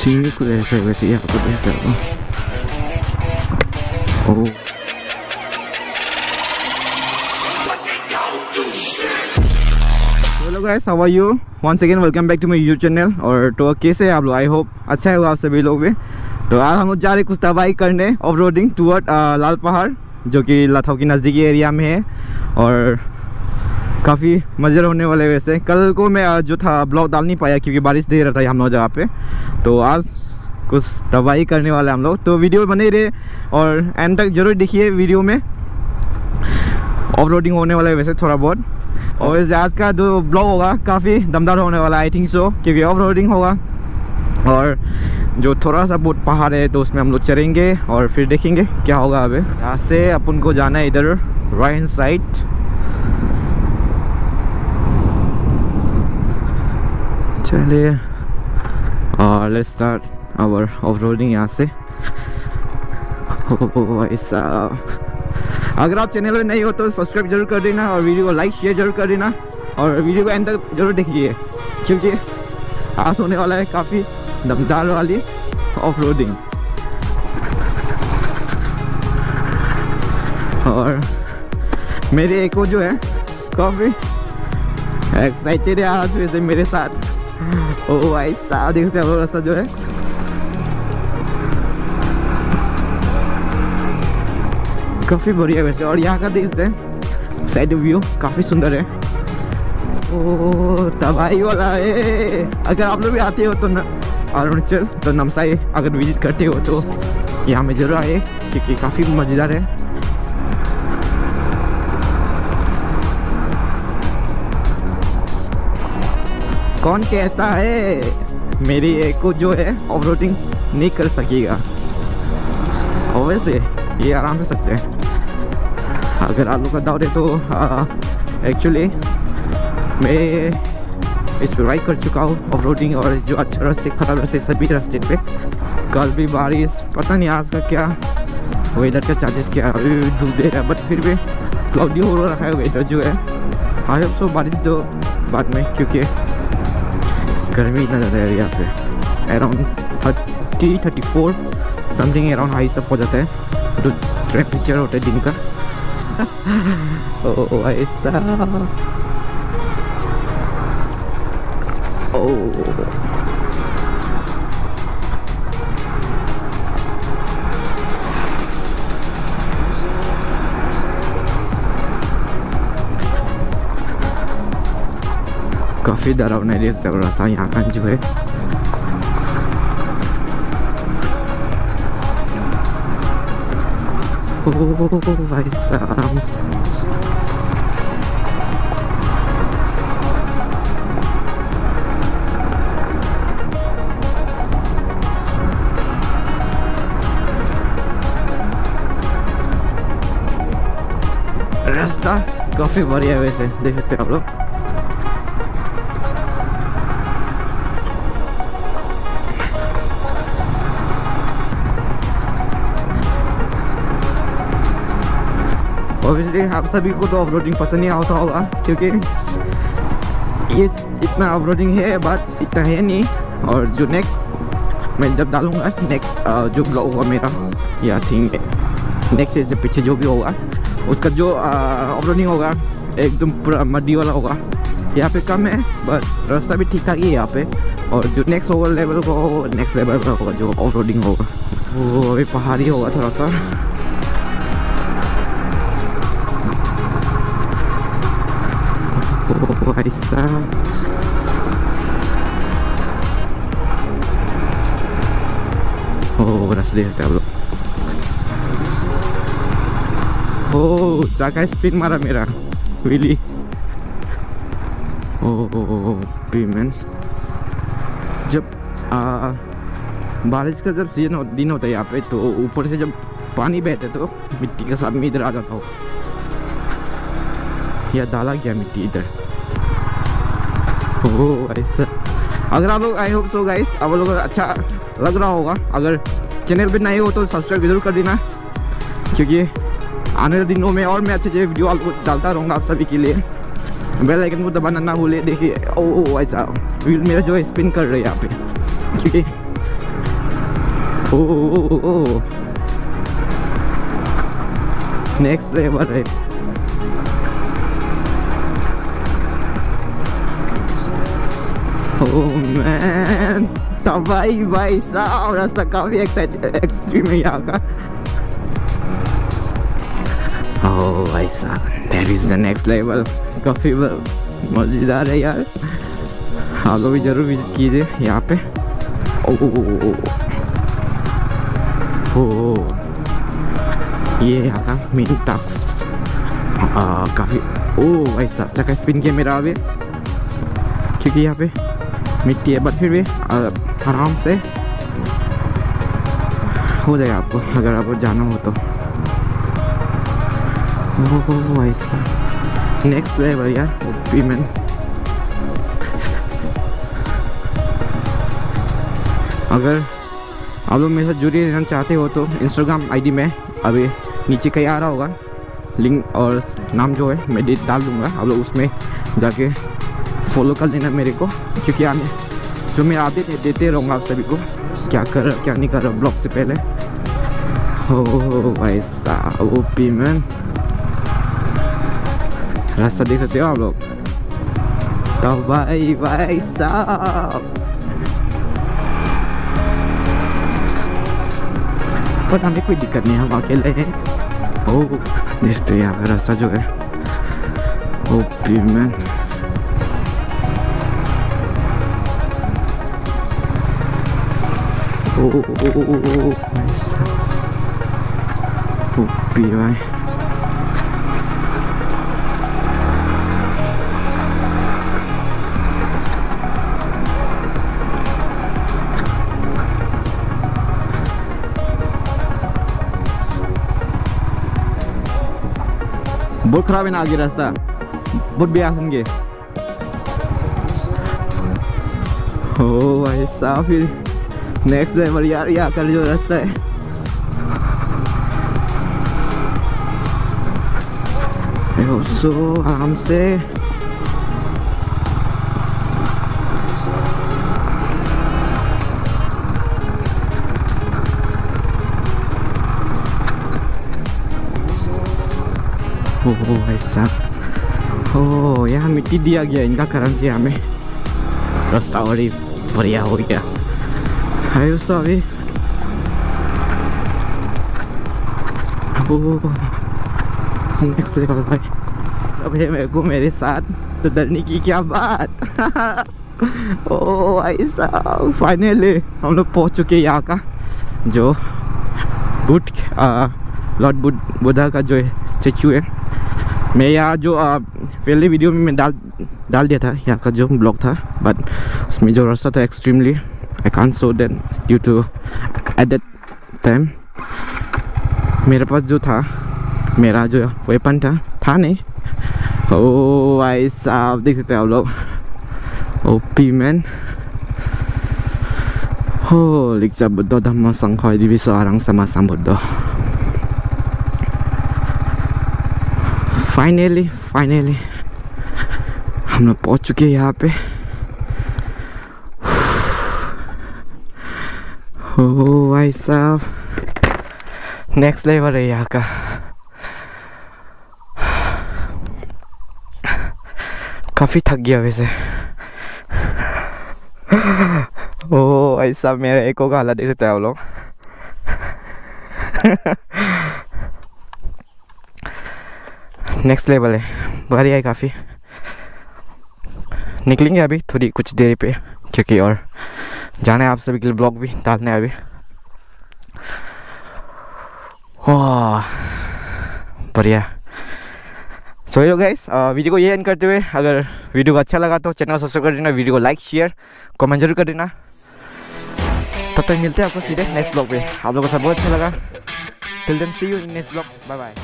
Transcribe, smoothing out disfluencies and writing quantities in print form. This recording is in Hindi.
सीढ़ी कुछ ऐसा वैसे यहाँ पर देखते हो। Oh hello guys, how are you? Once again welcome back to my YouTube channel. और तो कैसे हैं आप लोग? आई होप अच्छा है आप सभी लोग भी। तो आज हम लोग जा रहे कुछ तबाही करने ऑफ रोडिंग टूवर्ड लाल पहाड़, जो कि लखनऊ की नज़दीकी एरिया में है और काफ़ी मज़े होने वाले। वैसे कल को मैं जो था ब्लॉग डाल नहीं पाया क्योंकि बारिश दे रहा था हम लोग जगह पे। तो आज कुछ तबाही करने वाले हम लोग, तो वीडियो बने रहे और एंड तक जरूर देखिए। वीडियो में ऑफ रोडिंग होने वाला है वैसे थोड़ा बहुत, और आज का जो ब्लॉग होगा काफ़ी दमदार होने वाला है आई थिंक सो, क्योंकि ऑफ रोडिंग होगा और जो थोड़ा सा बहुत पहाड़ है तो उसमें हम लोग चढ़ेंगे और फिर देखेंगे क्या होगा। अब यहाँ से अपन को जाना है इधर राइट हैंड साइड। चलिए और let's start hour off roading यहाँ से। ऐसा अगर आप चैनल में नहीं हो तो सब्सक्राइब जरूर कर देना और वीडियो को लाइक शेयर जरूर कर देना और वीडियो को एंड तक जरूर देखिए, क्योंकि आज होने वाला है काफ़ी दमदार वाली ऑफ रोडिंग। और मेरे एक जो है काफ़ी एक्साइटेड है आज वैसे मेरे साथ। ओ भाई साहब देखते हैं रास्ता जो है काफ़ी बढ़िया वैसे, और यहाँ का देखते हैं साइड व्यू काफ़ी सुंदर है। ओ तबाही वाला है। अगर आप लोग भी आते हो तो अरुणाचल तो नामसाई अगर विजिट करते हो तो यहाँ में जरूर आए, क्योंकि काफ़ी मज़ेदार है। कौन कहता है मेरी एक को जो है ऑफ रोडिंग नहीं कर सकेगा? ऑब्वियसली ये आराम से सकते हैं। अगर आप लोग का डाउट है तो एक्चुअली मैं इस पर राइड कर चुका हूँ ऑफ रोडिंग, और जो अच्छा रास्ते खराब रास्ते सभी रास्ते पे। कल भी बारिश, पता नहीं आज का क्या वेदर का चार्जेस क्या, अभी धूप दे रहा है बट फिर भी क्लाउडी हो रहा है वेदर जो है। आई होप सो बारिश दो बाद में, क्योंकि गर्मी इतना ज़्यादा है यहाँ पे। अराउंड 30-34 समथिंग अराउंड हाई सब हो जाता है जो टेम्परेचर होता है दिन का। ओ ऐसा काफ़ी डरावना रास्ता यहाँ का जो है। भाई साहब रास्ता काफ़ी बढ़िया है वैसे, देख सकते हैं आप लोग। ऑब्वियसली आप सभी को तो ऑफ रोडिंग पसंद नहीं आता होगा, क्योंकि ये इतना ऑफ रोडिंग है बट इतना है नहीं। और जो नेक्स्ट मैं जब डालूंगा नेक्स्ट जो ब्लॉग होगा मेरा, या थिंक नेक्स्ट से पीछे जो भी होगा उसका जो ऑफ रोडिंग होगा एकदम पूरा मड्डी वाला होगा। यहाँ पे कम है बट रास्ता भी ठीक ठाक ही है यहाँ पे। और जो नेक्स्ट होगा लेवल को नेक्स्ट लेवल का होगा जो ऑफ रोडिंग होगा, वो अभी पहाड़ी होगा थोड़ा सा। ऐसा रास्ते देखते हैं आप लोग। ओ चाका स्पिन मारा मेरा विली। ओ मैन, जब बारिश का जब सीजन दिन होता है यहाँ पे तो ऊपर से जब पानी बहता है तो मिट्टी के साथ में इधर आ जाता हो, या डाला गया मिट्टी इधर। ओह ऐसा। अगर आप लोग आई होप सो गाइस आप लोगों को अच्छा लग रहा होगा। अगर चैनल पे नए हो तो सब्सक्राइब जरूर कर देना, क्योंकि आने वाले दिनों में और मैं अच्छे वीडियो आपको डालता रहूँगा आप सभी के लिए। बेल आइकन को दबाना ना भूले। देखिए ओ ऐसा व्हील मेरा जो है स्पिन कर रहा है यहाँ पे, क्योंकि ओ नेक्स्ट लेवल है। ओह मैन, भाई साहब रास्ता काफी एक्सट्रीम है यहाँ का। ओह भाई साहब, that is the next level. काफी मजेदार है यार, आप लोग भी जरूर विजिट कीजिए यहाँ पे। ओह ये यहाँ का मेन टास्क काफ़ी। ओह भाई साहब, चक्का स्पिन किया मेरा अभी, क्योंकि यहाँ पे मिट्टी है, बट फिर भी आराम से हो जाएगा आपको अगर आपको जाना हो तो। ओह भाई साहब, नेक्स्ट लेवल यार, ओपी मैन। अगर आप लोग मेरे साथ जुड़े रहना चाहते हो तो इंस्टाग्राम आईडी में अभी नीचे कहीं आ रहा होगा लिंक, और नाम जो है मैं डाल दूँगा, आप लोग उसमें जाके फॉलो कर लेना मेरे को, क्योंकि आने जो मैं अपडेट देते रहूँगा आप सभी को, क्या कर रहा क्या नहीं कर रहा ब्लॉग से पहले। हो भाई साहब, ओपी मैन, रास्ता देख सकते हो आप लोग। तो भाई साहब, पर हमें कोई दिक्कत नहीं है, हम अकेले हैं। ओह देखते यहाँ का रास्ता जो है, ओपी मैन। ओपी भाई, बहुत खराब है ना आगे रास्ता, बहुत बेआस होंगे। ओ भाई साहब, फिर नेक्स्ट लेवल यार, यहाँ का जो रास्ता है। सो आराम से ओह भाई साहब, ओह यहाँ मिट्टी दिया गया इनका कारण से हमें रास्ता और ही बढ़िया हो गया है उसका अभी। नेक्स्ट लेवल भाई, अब है मेरे को मेरे साथ, तो डरने की क्या बात। ओह भाई साहब, फाइनली हम लोग पहुँच चुके हैं यहाँ का जो लॉर्ड बुद्धा का जो स्टेचू है। मैं यहाँ जो पहले वीडियो में मैं डाल दिया था यहाँ का जो ब्लॉग था, बट उसमें जो रास्ता था extremely I can't show that due to at that time मेरे पास जो था, मेरा जो वेपन था नहीं। ओ भाई साहब, देख सकते हैं आप लोग, ओपी मैन। हो लिखा बुद्ध धम्म संघ दिविस आरंग समा संबुद्ध। फाइनली हम लोग पहुंच चुके हैं यहाँ पे। ओ भाई साहब, नेक्स्ट लेवल है यहाँ का। काफ़ी थक गया वैसे। ओ भाई साहब, मेरा एको का हालत देख सकते हैं आप लोग। नेक्स्ट लेवल है, बढ़िया है काफ़ी। निकलेंगे अभी थोड़ी कुछ देर पे, क्योंकि और जाना है आप सभी के लिए, ब्लॉग भी डालना है अभी। वाह बढ़िया। सो गाइस, वीडियो को ये एंड करते हुए, अगर वीडियो को अच्छा लगा तो चैनल को सब्सक्राइब कर देना, वीडियो को लाइक शेयर कमेंट जरूर कर देना। तब तक मिलते हैं आपको सीधे नेक्स्ट ब्लॉग पे। आप लोगों को सब बहुत अच्छा लगा। Till then see you in next blog, bye bye.